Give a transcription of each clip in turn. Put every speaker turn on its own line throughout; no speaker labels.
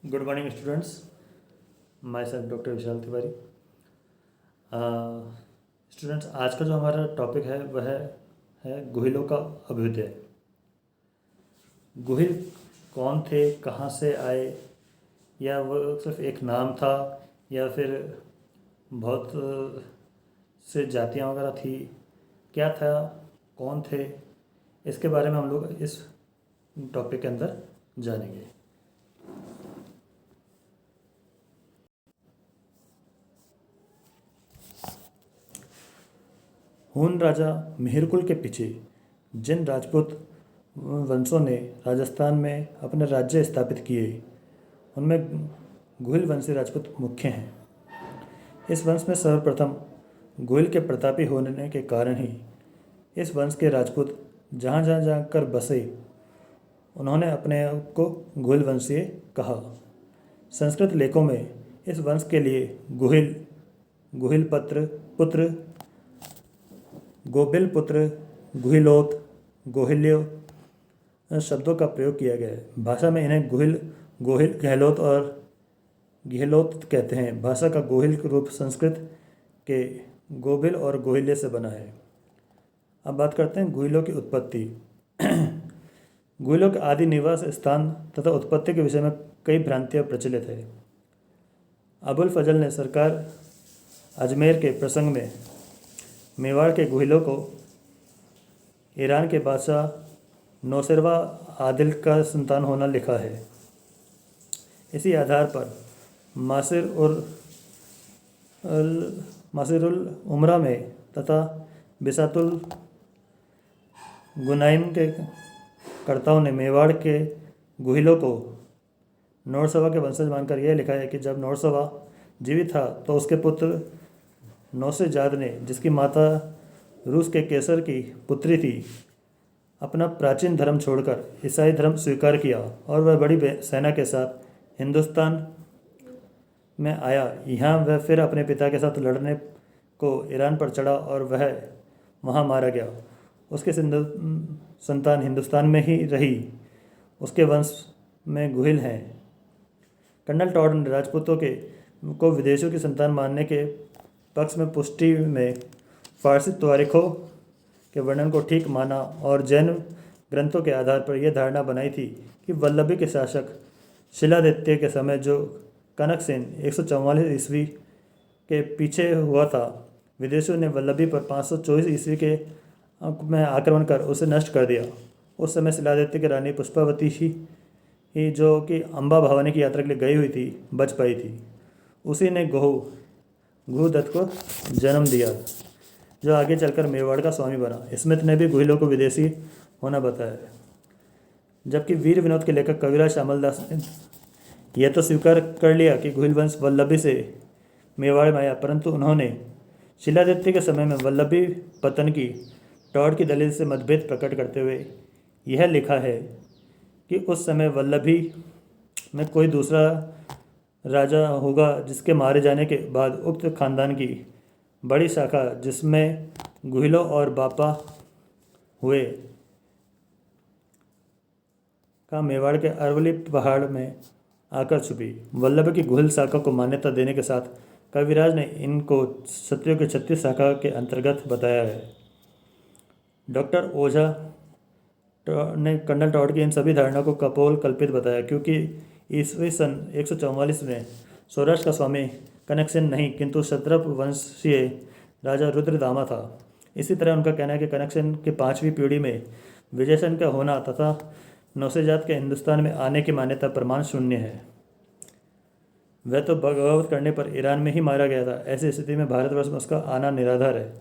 Good morning students. My self doctor Vishal Tiwari. Students, आज का जो हमारा टॉपिक है वह है गुहिलों का अभ्युदय। गुहिल कौन थे, कहाँ से आए, या वो सिर्फ एक नाम था या फिर बहुत से जातियाँ वगैरह थी, क्या था, कौन थे, इसके बारे में हम लोग इस टॉपिक के अंदर जानेंगे। हून राजा मिहिरकुल के पीछे जिन राजपूत वंशों ने राजस्थान में अपने राज्य स्थापित किए, उनमें गुहिल वंशी राजपूत मुख्य हैं। इस वंश में सर्वप्रथम गुहिल के प्रतापी होने के कारण ही इस वंश के राजपूत जहाँ जहाँ जाकर बसे, उन्होंने अपने आप को गुहिल वंशीय कहा। संस्कृत लेखों में इस वंश के लिए गुहिल, गुहिल पुत्र, गोबिल पुत्र, गुहिलोत, गोहिल्य शब्दों का प्रयोग किया गया है। भाषा में इन्हें गुहिल, गोहिल, गहलोत और गिहलोत कहते हैं। भाषा का गोहिल रूप संस्कृत के गोबिल और गोहिल्य से बना है। अब बात करते हैं गुहिलों की उत्पत्ति। गुहिलों के आदि निवास स्थान तथा उत्पत्ति के विषय में कई भ्रांतियाँ प्रचलित है। अबुल फजल ने सरकार अजमेर के प्रसंग में मेवाड़ के गुहिलों को ईरान के बादशाह नौसेरवा आदिल का संतान होना लिखा है। इसी आधार पर मासिरुल उमरा में तथा बिसातुल गुनाइम के कर्ताओं ने मेवाड़ के गुहिलों को नौरसवा के वंशज मानकर यह लिखा है कि जब नौरसवा जीवित था तो उसके पुत्र नौसेजाद ने, जिसकी माता रूस के केसर की पुत्री थी, अपना प्राचीन धर्म छोड़कर ईसाई धर्म स्वीकार किया और वह बड़ी सेना के साथ हिंदुस्तान में आया। यहाँ वह फिर अपने पिता के साथ लड़ने को ईरान पर चढ़ा और वह वहाँ मारा गया। उसके संतान हिंदुस्तान में ही रही। उसके वंश में गुहिल हैं। कर्नल टॉड ने राजपूतों को विदेशियों की संतान मानने के पक्ष में पुष्टि में फारसी तारीखों के वर्णन को ठीक माना और जैन ग्रंथों के आधार पर यह धारणा बनाई थी कि वल्लभी के शासक शिलादित्य के समय जो कनकसेन 144 ईस्वी के पीछे हुआ था, विदेशियों ने वल्लभी पर 524 ईस्वी के में आक्रमण कर उसे नष्ट कर दिया। उस समय शिलादित्य की रानी पुष्पावती ही जो कि अम्बा भवानी की यात्रा के लिए गई हुई थी, बच पाई थी। उसी ने गुहदत्त को जन्म दिया, जो आगे चलकर मेवाड़ का स्वामी बना। स्मिथ ने भी गुहिलों को विदेशी होना बताया, जबकि वीर विनोद के लेखक कविराज श्यामलदास ने यह तो स्वीकार कर लिया कि गुहिल वंश वल्लभी से मेवाड़ में आया, परंतु उन्होंने शिलादित्य के समय में वल्लभी पतन की टॉड की दलील से मतभेद प्रकट करते हुए यह लिखा है कि उस समय वल्लभी में कोई दूसरा राजा होगा, जिसके मारे जाने के बाद उक्त खानदान की बड़ी शाखा, जिसमें गुहिलों और बापा हुए, का मेवाड़ के अरवली पहाड़ में आकर छुपी। वल्लभ की गुहिल शाखा को मान्यता देने के साथ कविराज ने इनको क्षत्रियों की 36 शाखा के अंतर्गत बताया है। डॉक्टर ओझा ने कर्नल टॉड की इन सभी धारणा को कपोल कल्पित बताया, क्योंकि ईस्वी सन 144 में सौराष्ट्र का स्वामी कनकसेन नहीं, किंतु क्षत्रप वंशीय राजा रुद्रदामा था। इसी तरह उनका कहना है कि कनकसेन की 5वीं पीढ़ी में विजयसेन का होना तथा नौसेजात के हिंदुस्तान में आने की मान्यता प्रमाण शून्य है। वह तो बगावत करने पर ईरान में ही मारा गया था। ऐसी स्थिति में भारतवर्ष में उसका आना निराधार है।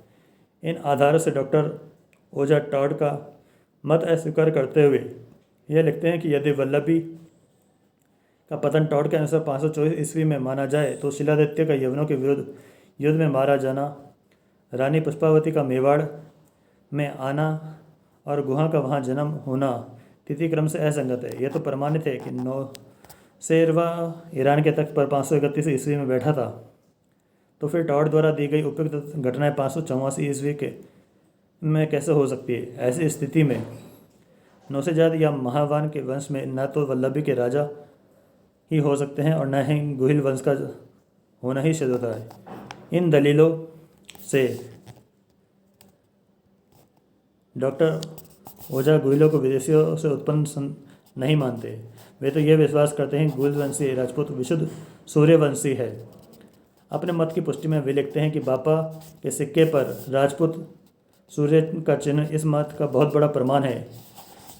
इन आधारों से डॉक्टर ओझा टॉड का मत अस्वीकार करते हुए यह लिखते हैं कि यदि वल्लभी का पतन टॉड के अनुसार 524 ईस्वी में माना जाए तो शिलादित्य का यवनों के विरुद्ध युद्ध में मारा जाना, रानी पुष्पावती का मेवाड़ में आना और गुहा का वहाँ जन्म होना तिथि क्रम से असंगत है। यह तो प्रमाणित है कि नौसेरवा ईरान के तख्त पर 531 ईस्वी में बैठा था, तो फिर टॉड द्वारा दी गई उपयुक्त घटनाएं 584 ईस्वी के में कैसे हो सकती है। ऐसी स्थिति में नौसेजाद या महावान के वंश में न तो वल्लभी के राजा ही हो सकते हैं और न ही गुहिल वंश का होना ही सिद्ध होता है। इन दलीलों से डॉक्टर ओझा गुहिलों को विदेशियों से उत्पन्न नहीं मानते। वे तो यह विश्वास करते हैं कि गुहिल वंशी राजपूत विशुद्ध सूर्यवंशी है। अपने मत की पुष्टि में वे लिखते हैं कि बापा के सिक्के पर राजपूत सूर्य का चिन्ह इस मत का बहुत बड़ा प्रमाण है।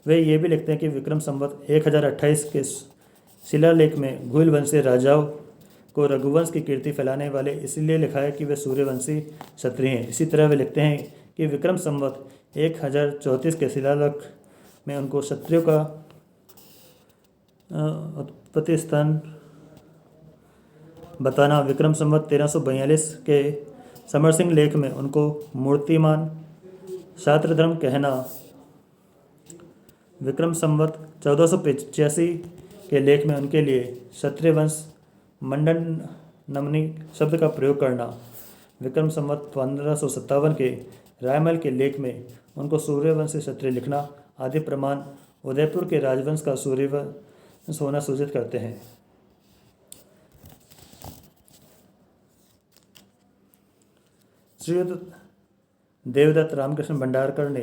वे ये भी लिखते हैं कि विक्रम संवत 1028 के शिलालेख में गुहिल वंशी राजाओं को रघुवंश की कीर्ति फैलाने वाले इसलिए लिखा है कि वे सूर्यवंशी क्षत्रिय हैं। इसी तरह वे लिखते हैं कि विक्रम संवत 1034 के शिलालेख में उनको क्षत्रियों का उत्पत्ति स्थान बताना, विक्रम संवत 1342 के समर सिंह लेख में उनको मूर्तिमान छात्र धर्म कहना, विक्रम संवत 1485 के लेख में उनके लिए क्षत्रिय वंश मंडन नमनी शब्द का प्रयोग करना, विक्रम संवत 1557 के रायमल के लेख में उनको सूर्यवंशी क्षत्रिय लिखना आदि प्रमाण उदयपुर के राजवंश का सूर्यवंश होना सूचित करते हैं। श्रीयुत देवदत्त रामकृष्ण भंडारकर ने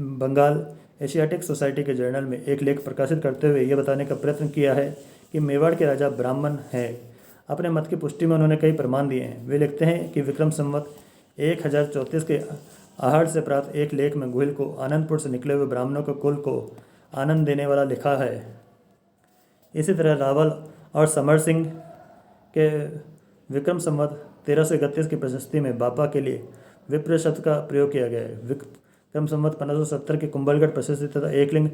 बंगाल एशियाटिक सोसाइटी के जर्नल में एक लेख प्रकाशित करते हुए यह बताने का प्रयत्न किया है कि मेवाड़ के राजा ब्राह्मण हैं। अपने मत की पुष्टि में उन्होंने कई प्रमाण दिए हैं। वे लिखते हैं कि विक्रम संवत 1034 के आहड़ से प्राप्त एक लेख में गुहिल को आनंदपुर से निकले हुए ब्राह्मणों के कुल को आनंद देने वाला लिखा है। इसी तरह रावल और समर सिंह के विक्रम संवत 1331 की प्रशस्ति में बापा के लिए विप्र शब्द का प्रयोग किया गया है। विक्रम संवत 1570 के कुंभलगढ़ प्रशस्ति तथा एकलिंग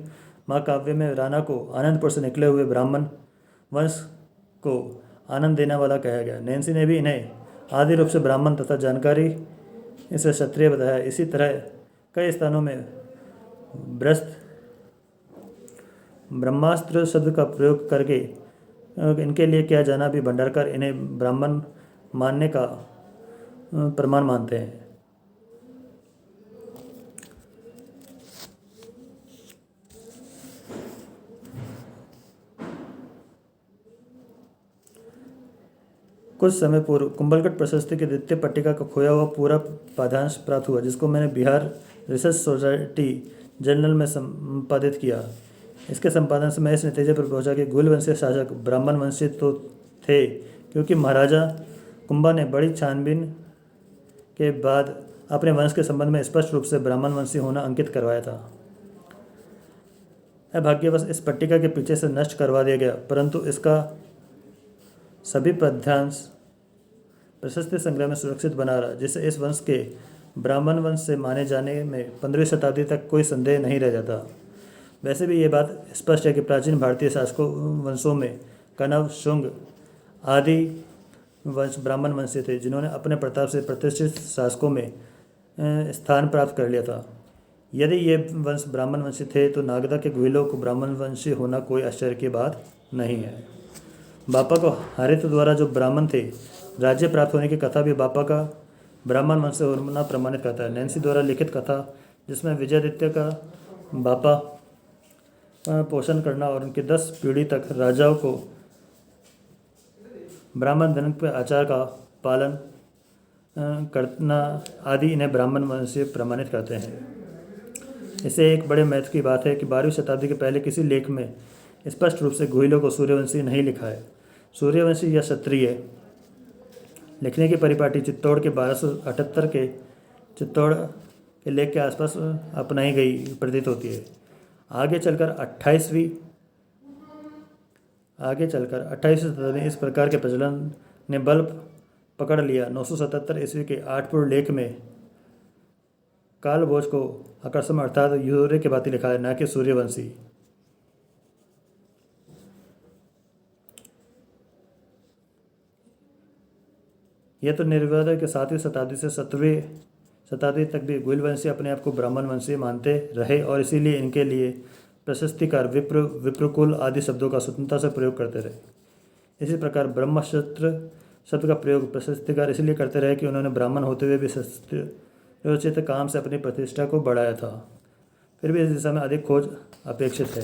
महाकाव्य में राणा को आनंदपुर से निकले हुए ब्राह्मण वंश को आनंद देने वाला कहा गया। नैन्सी ने भी इन्हें आदि रूप से ब्राह्मण तथा जानकारी इसे क्षत्रिय बताया। इसी तरह कई स्थानों में ब्रह्मास्त्र शब्द का प्रयोग करके इनके लिए किया जाना भी भंडारकर इन्हें ब्राह्मण मानने का प्रमाण मानते हैं। कुछ समय पूर्व कुंभलगढ़ प्रशस्ति की द्वितीय पट्टिका का खोया हुआ पूरा पाठ्यांश प्राप्त हुआ, जिसको मैंने बिहार रिसर्च सोसाइटी जर्नल में संपादित किया। इसके संपादन से मैं इस नतीजे पर पहुंचा कि गुहिल वंशीय शासक ब्राह्मण वंशी तो थे, क्योंकि महाराजा कुंभा ने बड़ी छानबीन के बाद अपने वंश के संबंध में स्पष्ट रूप से ब्राह्मण वंशी होना अंकित करवाया था। अभाग्यवश इस पट्टिका के पीछे से नष्ट करवा दिया गया, परंतु इसका सभी पद्यांश प्रशस्ति संग्रह में सुरक्षित बना रहा, जिससे इस वंश के ब्राह्मण वंश से माने जाने में 15वीं शताब्दी तक कोई संदेह नहीं रह जाता। वैसे भी ये बात स्पष्ट है कि प्राचीन भारतीय शासकों वंशों में कनव, शुंग आदि वंश ब्राह्मण वंशी थे, जिन्होंने अपने प्रताप से प्रतिष्ठित शासकों में स्थान प्राप्त कर लिया था। यदि ये वंश ब्राह्मण वंशी थे तो नागदा के गुहिलों को ब्राह्मण वंशी होना कोई आश्चर्य की बात नहीं है। बापा को हरित द्वारा जो ब्राह्मण थे राज्य प्राप्त होने की कथा भी बापा का ब्राह्मण वंश से होना प्रमाणित करता है। नैन्सी द्वारा लिखित कथा, जिसमें विजयादित्य का बापा पोषण करना और उनकी 10 पीढ़ी तक राजाओं को ब्राह्मण धन के आचार का पालन करना आदि इन्हें ब्राह्मण वंश से प्रमाणित करते हैं। इससे एक बड़े महत्व की बात है कि 12वीं शताब्दी के पहले किसी लेख में स्पष्ट रूप से गुहिलों को सूर्यवंशी नहीं लिखा है। सूर्यवंशी या क्षत्रिय लिखने की परिपाटी चित्तौड़ के 1278 के चित्तौड़ के लेख के आसपास अपनाई गई प्रतीत होती है। आगे चलकर 28वीं शताब्दी में इस प्रकार के प्रचलन ने बल पकड़ लिया। 977 ईस्वी के 8 लेख में कालभोज को आकर्षण अर्थात यूरे के भांति लिखा है, न कि सूर्यवंशी। यह तो निर्विवाद है कि 7वीं शताब्दी से 17वीं शताब्दी तक भी गुहिल वंशी अपने आप को ब्राह्मण वंशी मानते रहे और इसीलिए इनके लिए प्रशस्तिकार विप्रकुल आदि शब्दों का स्वतंत्रता से प्रयोग करते रहे। इसी प्रकार ब्रह्मक्षत्र शब्द का प्रयोग प्रशस्तिकार इसलिए करते रहे कि उन्होंने ब्राह्मण होते हुए भी शस्त्रोचित काम से अपनी प्रतिष्ठा को बढ़ाया था। फिर भी इस दिशा में अधिक खोज अपेक्षित है।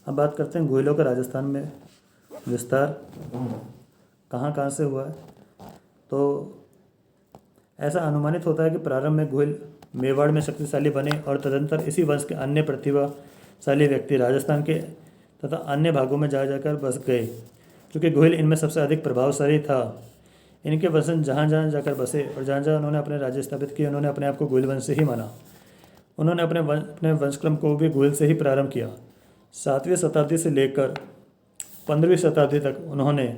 अब बात करते हैं गुहिलों का राजस्थान में विस्तार कहाँ कहाँ से हुआ है। तो ऐसा अनुमानित होता है कि प्रारंभ में गुहिल मेवाड़ में शक्तिशाली बने और तदंतर इसी वंश के अन्य प्रतिभाशाली व्यक्ति राजस्थान के तथा अन्य भागों में जा जाकर बस गए। क्योंकि गुहिल इनमें सबसे अधिक प्रभावशाली था, इनके वंशज जहाँ जहाँ जाकर बसे और जहाँ जहाँ उन्होंने अपने राज्य स्थापित किए, उन्होंने अपने आप को गुहिल वंश से ही माना। उन्होंने अपने वंशक्रम को भी गुहिल से ही प्रारंभ किया। 7वीं शताब्दी से लेकर 15वीं शताब्दी तक उन्होंने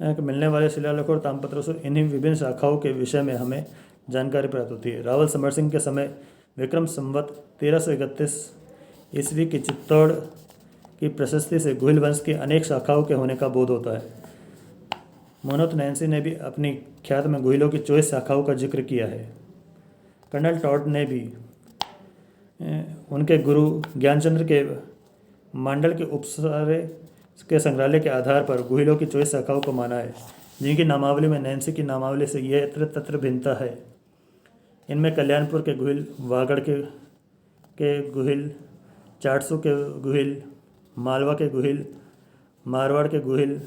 मिलने वाले शिलालेखों और ताम्रपत्रों से इन्हीं विभिन्न शाखाओं के विषय में हमें जानकारी प्राप्त होती है। रावल समर सिंह के समय विक्रम संवत 1331 ईस्वी की चित्तौड़ की प्रशस्ति से गुहिल वंश की अनेक शाखाओं के होने का बोध होता है। मोनोत नैन्सी ने भी अपनी ख्यात में गुहिलों की 24 शाखाओं का जिक्र किया है। कर्नल टॉड ने भी उनके गुरु ज्ञानचंद्र के मांडल के उपसारे के संग्रहालय के आधार पर गुहिलों की 24 शाखाओं को माना है, जिनकी नामावली में नैन्सी की नामावली से यह यत्र तत्र भिन्नता है। इनमें कल्याणपुर के गुहिल, वागड़ के गुहिल, चाटसू के गुहिल, मालवा के गुहिल, मारवाड़ के गुहिल,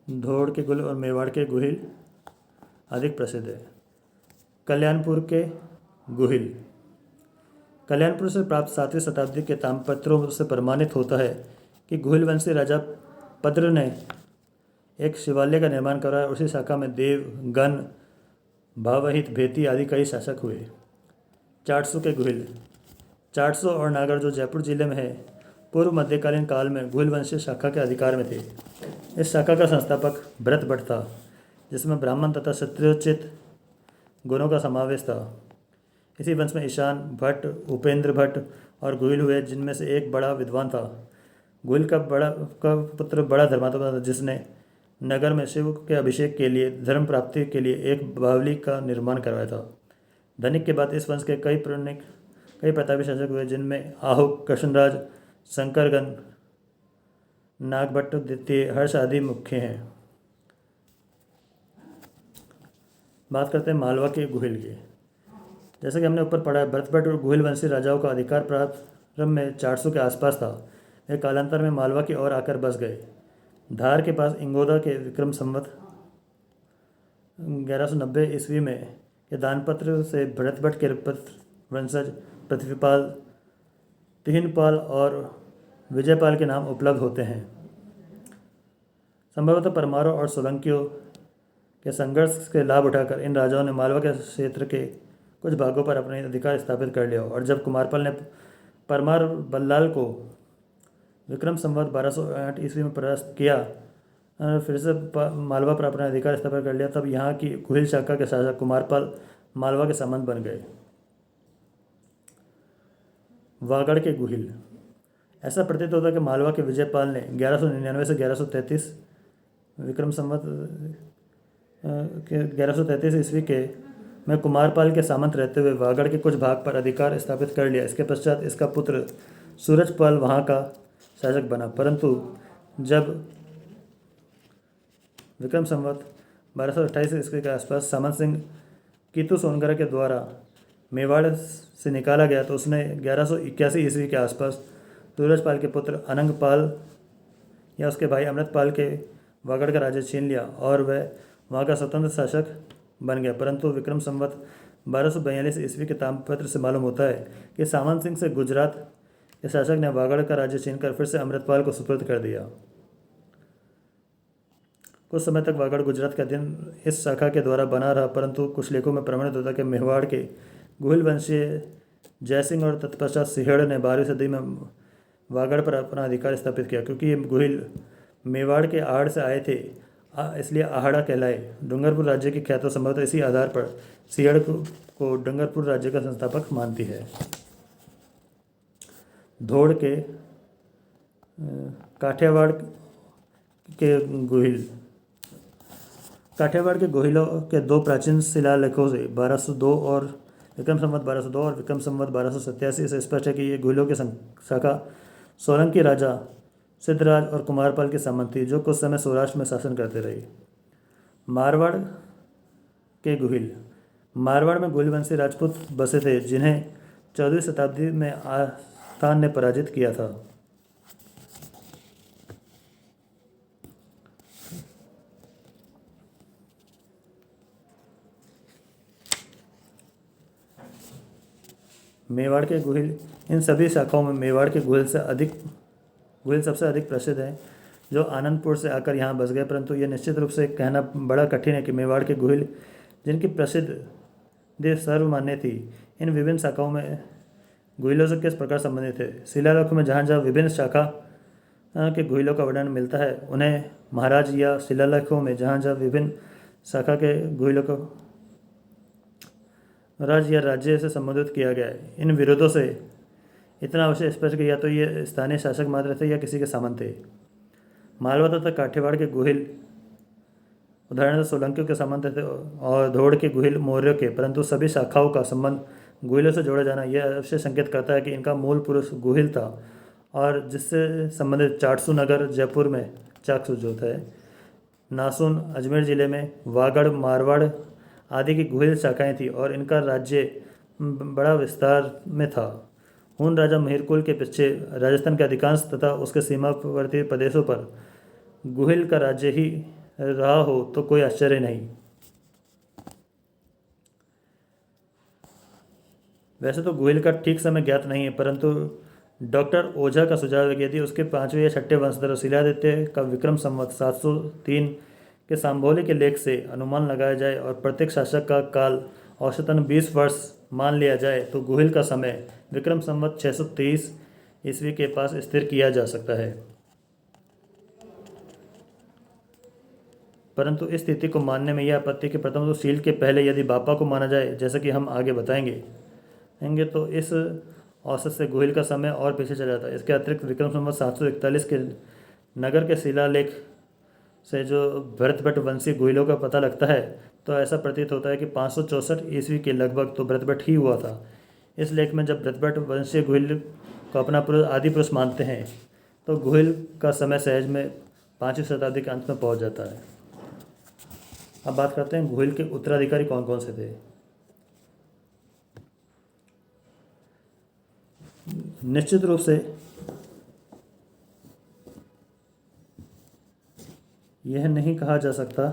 धोड़ के गुहिल और मेवाड़ के गुहिल अधिक प्रसिद्ध है। कल्याणपुर के गुहिल। कल्याणपुर से प्राप्त 7वीं शताब्दी के ताम्रपत्रों से प्रमाणित होता है कि गुहिल वंशी राजा पद्र ने एक शिवालय का निर्माण कराया। उसी शाखा में देव, गण, भावहित, भेती आदि कई शासक हुए। चाटसू के गुहिल। चाटसू और नागढ़ जो जयपुर जिले में है, पूर्व मध्यकालीन काल में गुहिल वंशीय शाखा के अधिकार में थे। इस शाखा का संस्थापक भरत भट्ट था, जिसमें ब्राह्मण तथा क्षत्रियोचित गुणों का समावेश था। इसी वंश में ईशान भट्ट, उपेंद्र भट्ट और गुहिल हुए, जिनमें से एक बड़ा विद्वान था। गुहिल का पुत्र बड़ा धर्मात्मा था, जिसने नगर में शिव के अभिषेक के लिए धर्म प्राप्ति के लिए एक बावली का निर्माण करवाया था। धनिक के बाद इस वंश के कई प्रतापी शासक हुए, जिनमें आहुक, कृष्णराज, शंकरगन, नागभट्ट द्वितीय, हर्ष आदि मुख्य हैं। बात करते हैं मालवा के गुहिल की। जैसा कि हमने ऊपर पढ़ा है, भरतभट्ट और गुहिल वंशी राजाओं का अधिकार प्रारंभ में 400 के आसपास था। वे कालांतर में मालवा की ओर आकर बस गए। धार के पास इंगोदा के विक्रम संवत 1190 ईस्वी में के दानपत्र से भरतभट्ट के वंशज पृथ्वीपाल, तिहिनपाल और विजयपाल के नाम उपलब्ध होते हैं। संभवतः परमारों और सोलंकियों के संघर्ष के लाभ उठाकर इन राजाओं ने मालवा के क्षेत्र के कुछ भागों पर अपने अधिकार स्थापित कर लिया। और जब कुमारपाल ने परमार बल्लाल को विक्रम संवत 1208 ईस्वी में परास्त किया, फिर से मालवा पर अपना अधिकार स्थापित कर लिया, तब यहाँ की गुहिल शाखा के शासक कुमारपाल मालवा के सामंत बन गए। वागड़ के गुहिल। ऐसा प्रतीत होता है कि मालवा के विजयपाल ने 1199 से 1133 विक्रम संवत 1133 ईस्वी के में कुमारपाल के सामंत रहते हुए वागड़ के कुछ भाग पर अधिकार स्थापित कर लिया। इसके पश्चात इसका पुत्र सूरजपाल वहाँ का शासक बना। परंतु जब विक्रम संवत 1228 ईस्वी के आसपास सामंत सिंह कीतु सोनगर के द्वारा मेवाड़ से निकाला गया, तो उसने 1181 ईस्वी के आसपास सूरजपाल के पुत्र अनंगपाल या उसके भाई अमृतपाल के वागड़ का राज्य छीन लिया और वह वहाँ का स्वतंत्र शासक बन गया। परंतु विक्रम संवत 1242 ईस्वी के ताम्रपत्र से मालूम होता है कि सामंत सिंह से गुजरात के शासक ने वागड़ का राज्य छीनकर फिर से अमृतपाल को सुपुर्द कर दिया। कुछ समय तक वागड़ गुजरात का अधीन इस शाखा के द्वारा बना रहा, परंतु कुछ लेखों में प्रमाणित होता है कि मेवाड़ के गुहिल वंशीय जयसिंह और तत्पश्चात सिंहड़ ने 12वीं सदी में वागड़ पर अपना अधिकार स्थापित किया। क्योंकि ये गुहिल मेवाड़ के आहड़ से आए थे, इसलिए आहाड़ा कहलाए। डूंगरपुर राज्य की ख्याति संभवतः इसी आधार पर सिंहड़ को डूंगरपुर राज्य का संस्थापक मानती है। धोड़ के काठियावाड़ के गुहिल। काठियावाड़ के गुहिलों के दो प्राचीन शिलालेखों से 1202 और विक्रम संवत 1202 और विक्रम संवत 1287 से स्पष्ट है कि ये गुहिलों की शाखा सोलंकी राजा सिद्धराज और कुमारपाल के सामंत थी, जो कुछ समय सौराष्ट्र में शासन करते रहे। मारवाड़ के गुहिल। मारवाड़ में गुहिल वंशी राजपूत बसे थे, जिन्हें 14वीं शताब्दी में स्थान ने पराजित किया था। मेवाड़ के गुहिल, इन सभी शाखाओं में मेवाड़ के गुहिल सबसे अधिक प्रसिद्ध हैं, जो आनंदपुर से आकर यहाँ बस गए। परंतु यह निश्चित रूप से कहना बड़ा कठिन है कि मेवाड़ के गुहिल, जिनकी प्रसिद्धि सर्वमान्य थी, इन विभिन्न शाखाओं में गुहिलों से किस प्रकार संबंधित थे। शिलालेखों में जहाँ जहाँ विभिन्न शाखा के गुहिलों का वर्णन मिलता है, उन्हें महाराज, या शिलालेखों में जहाँ जहाँ विभिन्न शाखा के गुहिलों को राज या राज्य से संबोधित किया गया है। इन विरोधों से इतना अवश्य स्पष्ट कि या तो ये स्थानीय शासक मात्र थे या किसी के सामंत थे। मालवा तथा काठियावाड़ के गुहिल उदाहरण से सोलंकियों के सामंत थे और धोड़ के गुहिल मौर्यों के, परंतु सभी शाखाओं का संबंध गुहिलों से जोड़ा जाना यह अवश्य संकेत करता है कि इनका मूल पुरुष गुहिल था, और जिससे संबंधित चाटसू नगर जयपुर में चाकसू जो है, नासून अजमेर जिले में, वागड़ मारवाड़ आदि की गुहिल शाखाएं थी और इनका राज्य बड़ा विस्तार में था। हून राजा महिरकुल के पीछे राजस्थान के अधिकांश तथा उसके सीमावर्ती प्रदेशों पर गुहिल का राज्य ही रहा हो तो कोई आश्चर्य नहीं। वैसे तो गुहिल का ठीक समय ज्ञात नहीं है, परंतु डॉक्टर ओझा का सुझाव है कि यदि उसके 5वें या 6ठे वंशधर शिलादित्य का विक्रम संवत 703 के सांभोली के लेख से अनुमान लगाया जाए और प्रत्येक शासक का काल औसतन 20 वर्ष मान लिया जाए, तो गुहिल का समय विक्रम संवत 623 ईस्वी के पास स्थिर किया जा सकता है। परंतु इस स्थिति को मानने में यह आपत्ति कि प्रथम तो शील के पहले यदि बापा को माना जाए, जैसा कि हम आगे बताएंगे, तो इस औसत से गुहिल का समय और पीछे चला जाता है। इसके अतिरिक्त विक्रम संवत 741 के नगर के शिलालेख से जो भरतभट्ट वंशी गुहिलों का पता लगता है, तो ऐसा प्रतीत होता है कि 564 ईस्वी के लगभग तो भरतभट्ट ही हुआ था। इस लेख में जब भरतभट्ट वंशीय गुहिल को अपना पुरुष आदि पुरुष मानते हैं, तो गुहिल का समय सहज में 5वीं शताब्दी के अंत में पहुंच जाता है। अब बात करते हैं गुहिल के उत्तराधिकारी कौन कौन से थे। निश्चित रूप से यह नहीं कहा जा सकता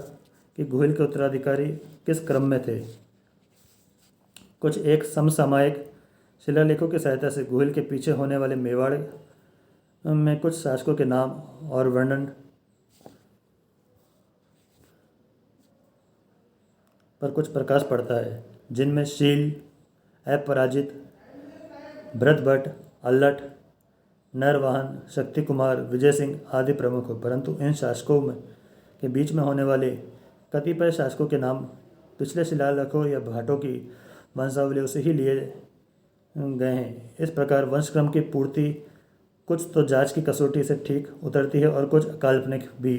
कि गुहिल के उत्तराधिकारी किस क्रम में थे। कुछ एक समसामयिक शिलालेखों की सहायता से गुहिल के पीछे होने वाले मेवाड़ में कुछ शासकों के नाम और वर्णन पर कुछ प्रकाश पड़ता है, जिनमें शील, अपराजित, भरतभट्ट, अल्लट, नरवाहन, शक्ति कुमार, विजय सिंह आदि प्रमुख हो। परंतु इन शासकों के बीच में होने वाले कतिपय शासकों के नाम पिछले शिलालेखों या भाटों की वंशावलियों से ही लिए गए हैं। इस प्रकार वंशक्रम की पूर्ति कुछ तो जांच की कसौटी से ठीक उतरती है और कुछ काल्पनिक भी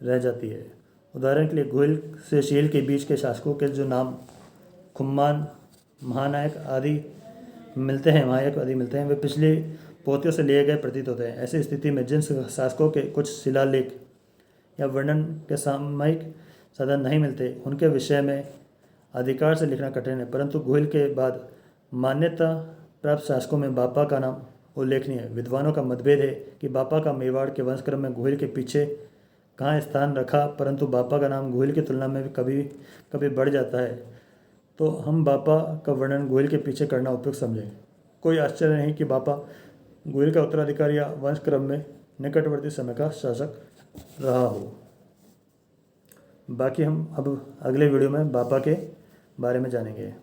रह जाती है। उदाहरण के लिए गुहिल से शील के बीच के शासकों के जो नाम खुम्मान, महानायक आदि मिलते हैं, वे पिछली पोथियों से लिए गए प्रतीत होते हैं। ऐसी स्थिति में जिन शासकों के कुछ शिलालेख या वर्णन के सामयिक साधन नहीं मिलते, उनके विषय में अधिकार से लिखना कठिन है। परंतु गुहिल के बाद मान्यता प्राप्त शासकों में बापा का नाम उल्लेखनीय है। विद्वानों का मतभेद है कि बापा का मेवाड़ के वंशक्रम में गुहिल के पीछे कहाँ स्थान रखा, परंतु बापा का नाम गुहिल की तुलना में भी कभी कभी बढ़ जाता है, तो हम बापा का वर्णन गुहिल के पीछे करना उपयुक्त समझें। कोई आश्चर्य नहीं कि बापा गुहिल का उत्तराधिकारी या वंशक्रम में निकटवर्ती समय का शासक रहा हो। बाकी हम अब अगले वीडियो में बापा के बारे में जानेंगे।